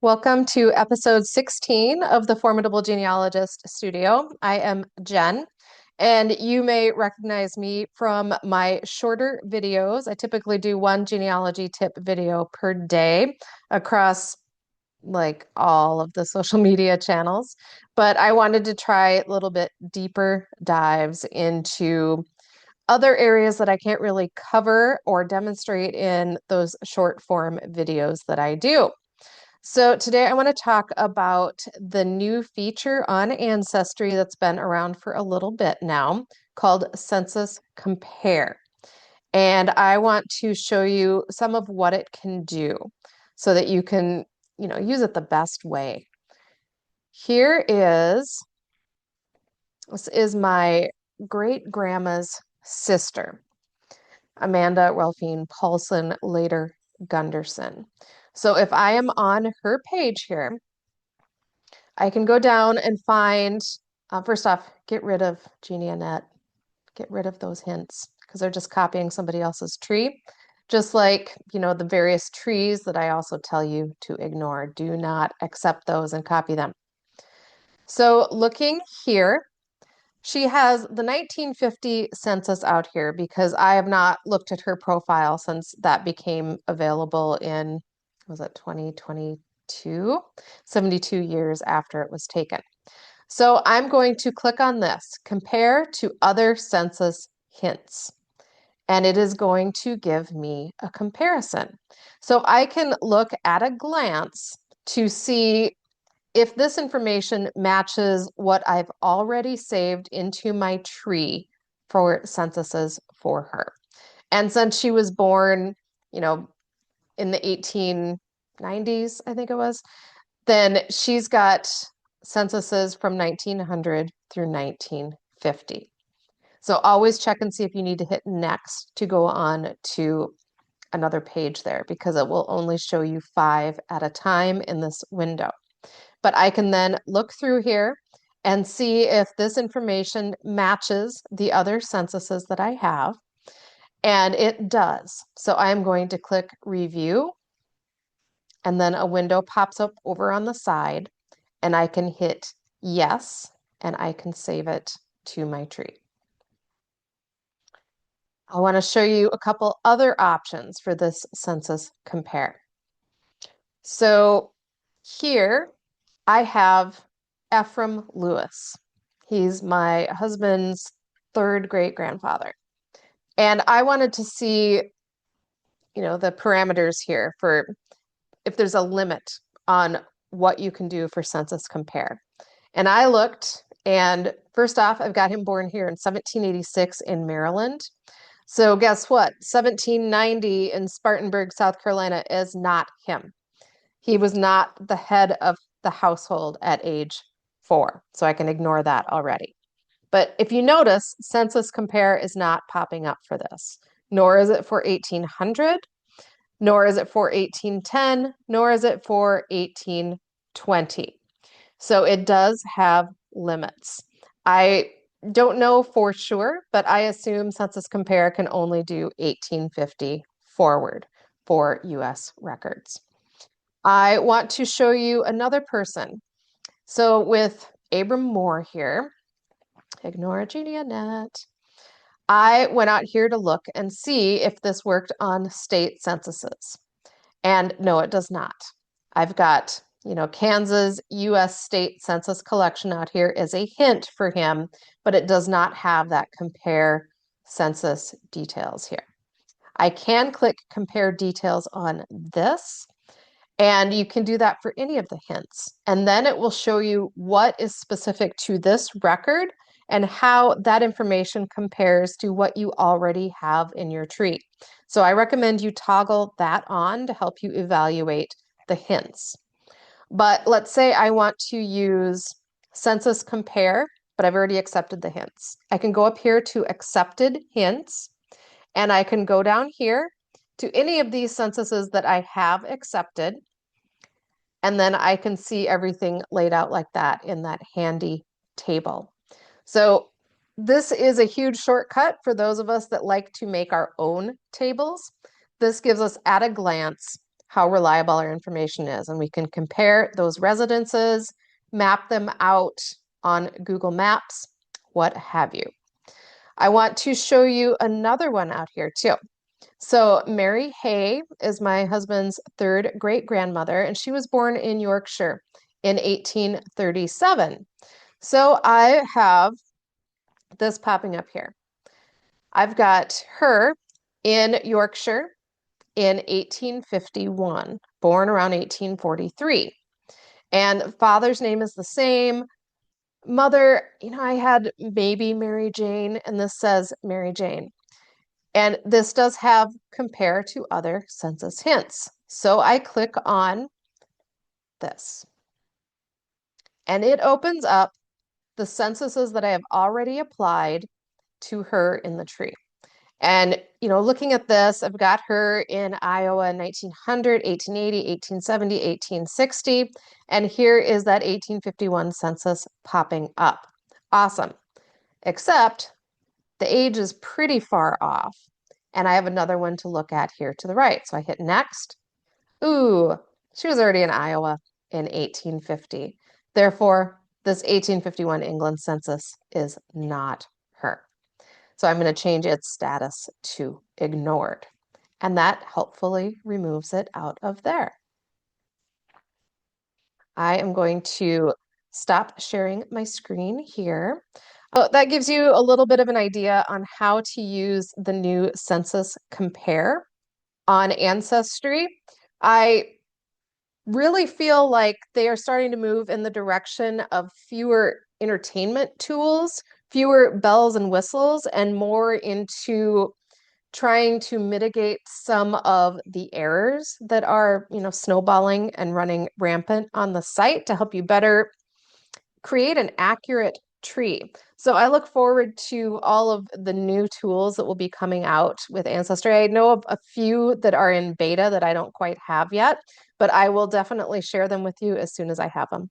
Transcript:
Welcome to episode 16 of the Formidable Genealogist Studio. I am Jen, and you may recognize me from my shorter videos. I typically do one genealogy tip video per day across like all of the social media channels, but I wanted to try a little bit deeper dives into other areas that I can't really cover or demonstrate in those short form videos that I do. So today I want to talk about the new feature on Ancestry that's been around for a little bit now called Census Compare. And I want to show you some of what it can do so that you can, use it the best way. This is my great grandma's sister, Amanda Rolfine Paulson, later Gunderson. So if I am on her page here, I can go down and find, first off, get rid of GeniaNet, get rid of those hints because they're just copying somebody else's tree. Just like, the various trees that I also tell you to ignore. Do not accept those and copy them. So looking here, she has the 1950 census out here because I have not looked at her profile since that became available in, was it 2022? 72 years after it was taken. So I'm going to click on this, compare to other census hints, and it is going to give me a comparison. So I can look at a glance to see if this information matches what I've already saved into my tree for censuses for her. And since she was born, you know, in the 1890s, I think it was, then she's got censuses from 1900 through 1950. So always check and see if you need to hit next to go on to another page there because it will only show you 5 at a time in this window. But I can then look through here and see if this information matches the other censuses that I have. And it does. So I'm going to click review, and then a window pops up over on the side, and I can hit yes, and I can save it to my tree. I want to show you a couple other options for this census compare. So here I have Ephraim Lewis. He's my husband's third great grandfather. And I wanted to see, the parameters here for if there's a limit on what you can do for census compare. And I looked, and first off, I've got him born here in 1786 in Maryland. So guess what? 1790 in Spartanburg, South Carolina is not him. He was not the head of the household at age 4, so I can ignore that already. But if you notice, Census Compare is not popping up for this, nor is it for 1800, nor is it for 1810, nor is it for 1820. So it does have limits. I don't know for sure, but I assume Census Compare can only do 1850 forward for US records. I want to show you another person. So with Abram Moore here, ignore GeniaNet, I went out here to look and see if this worked on state censuses. And no, it does not. I've got, Kansas U.S. state census collection out here is a hint for him, but it does not have that compare census details here. I can click compare details on this, and you can do that for any of the hints. And then it will show you what is specific to this record and how that information compares to what you already have in your tree. So I recommend you toggle that on to help you evaluate the hints. But let's say I want to use Census Compare, but I've already accepted the hints. I can go up here to Accepted Hints, and I can go down here to any of these censuses that I have accepted, and then I can see everything laid out like that in that handy table. So this is a huge shortcut for those of us that like to make our own tables. This gives us at a glance how reliable our information is. And we can compare those residences, map them out on Google Maps, what have you. I want to show you another one out here too. So Mary Hay is my husband's third great-grandmother, and she was born in Yorkshire in 1837. So I have this popping up here. I've got her in Yorkshire in 1851, born around 1843. And father's name is the same. Mother, I had maybe Mary Jane, and this says Mary Jane. And this does have compare to other census hints. So I click on this, and it opens up the censuses that I have already applied to her in the tree. And, looking at this, I've got her in Iowa in 1900, 1880, 1870, 1860. And here is that 1851 census popping up. Awesome. Except the age is pretty far off. And I have another one to look at here to the right. So I hit next. Ooh, she was already in Iowa in 1850. Therefore, this 1851 England census is not her. So I'm going to change its status to ignored. And that helpfully removes it out of there. I am going to stop sharing my screen here. Oh, that gives you a little bit of an idea on how to use the new Census Compare on Ancestry. I really feel like they are starting to move in the direction of fewer entertainment tools, fewer bells and whistles, and more into trying to mitigate some of the errors that are, snowballing and running rampant on the site to help you better create an accurate tree. So I look forward to all of the new tools that will be coming out with Ancestry. I know of a few that are in beta that I don't quite have yet, but I will definitely share them with you as soon as I have them.